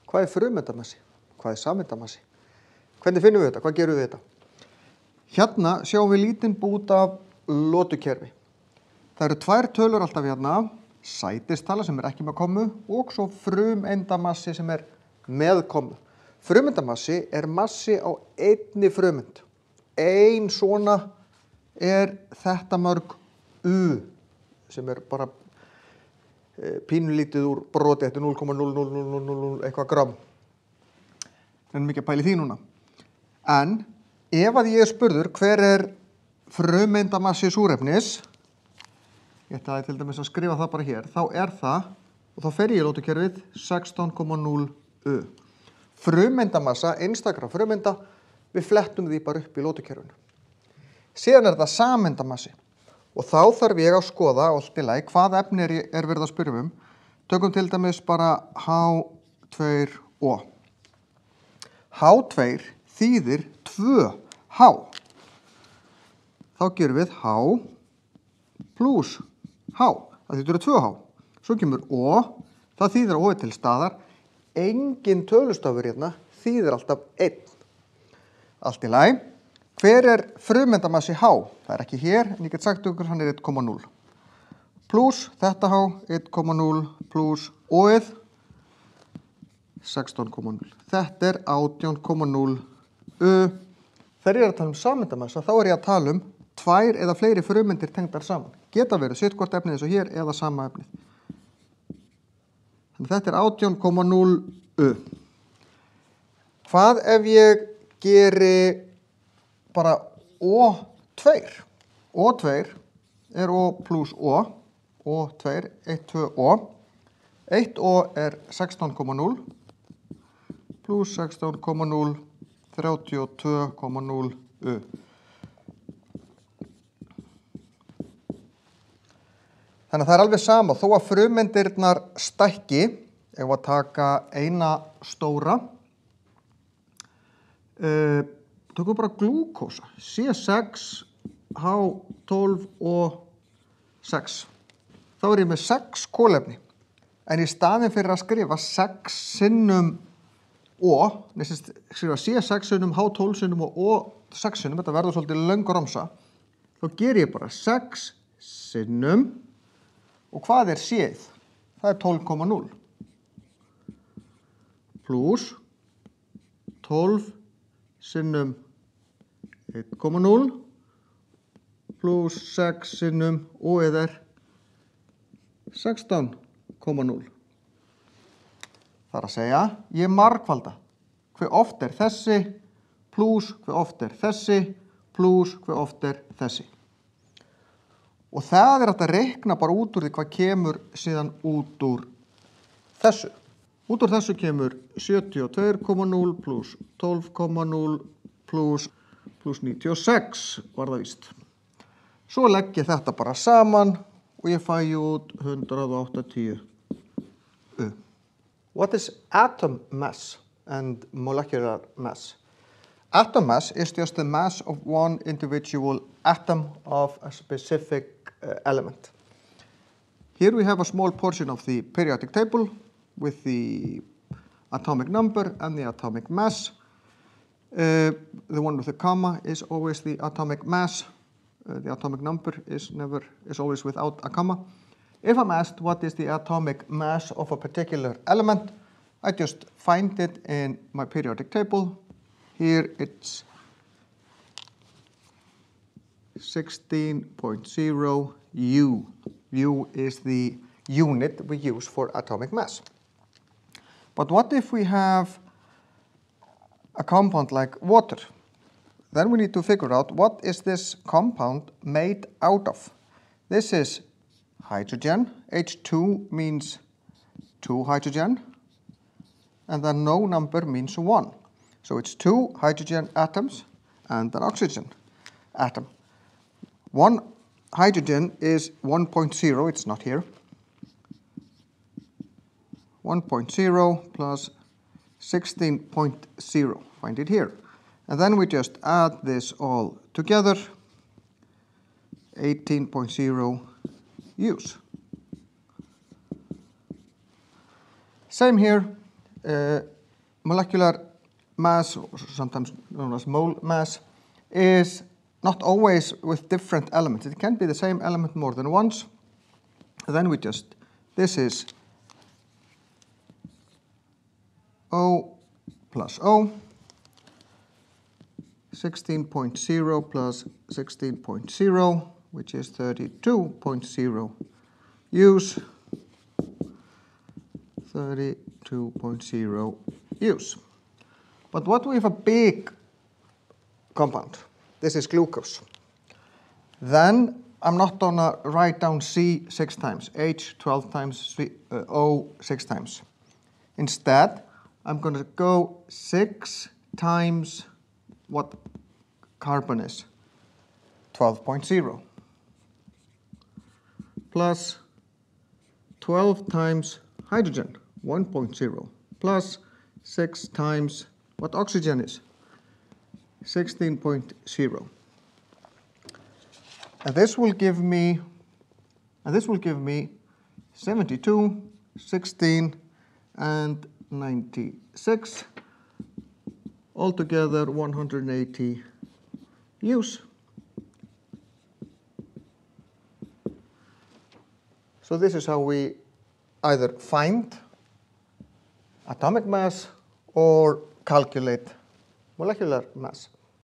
Hvað frumeindamassi? Hvað sameindamassi? Hvernig finnum við þetta? Hvað gerum við þetta? Hérna sjáum við lítinn bút af lotukerfi. Það eru tvær tölur alltaf hérna, sætistala sem ekki með kommu og svo frumeindamassi sem með kommu. Frumeindamassi massi á einni frumeind. Ein svona þetta mörg U sem bara pínulítið úr broti, þetta 0,00000 eitthvað gram. Það mikið að pæla í því núna. En ef að ég spurður hver frumeindamassi súrefnis, ég ætlaði til dæmis að skrifa það bara hér, þá það, og þá fer ég í lotukerfið, 16,0 U. Frumeindamassa, einstakra frumeinda, við flettum því bara upp í lotukerfinu. Síðan það sameindamassi. Og þá þarf ég að skoða allt í lagi hvað efni verið að spyrja um. Tökum til dæmis bara H2O. H2 þýðir 2H. Þá gerum við H plus H. Það þýðir 2H. Svo kemur O. Það þýðir að O til staðar. Engin tölustafur hérna þýðir alltaf 1. Allt í lagi. Hver frumeindamassi H? Það ekki hér, en ég get sagt ykkur hann 1,0. Plus þetta H, 1,0 plus O-ið, 16,0. Þetta 18,0 U. Þegar ég að tala um sameindamassa, þá ég að tala um 2 eða fleiri frumeindir tengdar saman. Geta verið sitt hvort efnið eins og hér eða sama efnið. Þannig þetta 18,0 U. Hvað ef ég geri bara O2. O2 O plus O. O2, 1, 2, O. 1O 16,0 plus 16,0, 32,0 U. Þannig að það alveg sama, þó að frumeindirnar stækki, ef að taka eina stóra, tökum bara glúkósa, C6, H12 og 6. Þá ég með 6 kolefni, en í staðinn fyrir að skrifa 6 sinnum O, skrifa C6 sinnum, H12 sinnum og O6 sinnum, þetta verður svolítið löng romsa, þá ger ég bara 6 sinnum, og hvað C-ið? Það 12,0 plus 12 sinnum 1,0 plus 6 sinnum O-ið 16,0. Það að segja, ég margfalda hve oft þessi plus hve oft þessi plus hve oft þessi. Og það hægt að reikna bara út úr því hvað kemur síðan út úr þessu. Út úr þessu kemur 72,0 plus 12,0 plus 96 var það víst. Svo legg ég þetta bara saman og ég fæ út 180 U. What is atom mass and molecular mass? Atom mass is just the mass of one individual atom of a specific element. Here we have a small portion of the periodic table with the atomic number and the atomic mass. The one with the comma is always the atomic mass. The atomic number is always without a comma. If I'm asked what is the atomic mass of a particular element, I just find it in my periodic table. Here it's 16.0 U. U is the unit we use for atomic mass. But what if we have a compound like water? Then we need to figure out what is this compound made out of. This is hydrogen. H2 means 2 hydrogen. And then no number means 1. So it's 2 hydrogen atoms and an oxygen atom. One hydrogen is 1.0, it's not here. 1.0 plus 16.0, find it here. And then we just add this all together, 18.0 U's. Same here, molecular mass, or sometimes known as mole mass, is not always with different elements. It can be the same element more than once. And then we just, this is O plus O, 16.0 plus 16.0, which is 32.0 use, 32.0 use. But what we have a big compound, this is glucose, then I'm not gonna write down C 6 times, H 12 times, O 6 times. Instead, I'm gonna go 6 times what carbon is, 12.0, plus 12 times hydrogen, 1.0, plus 6 times what oxygen is, 16.0. And this will give me 72, 16, and 96. Altogether 180 use. So this is how we either find atomic mass or calculate molecular mass.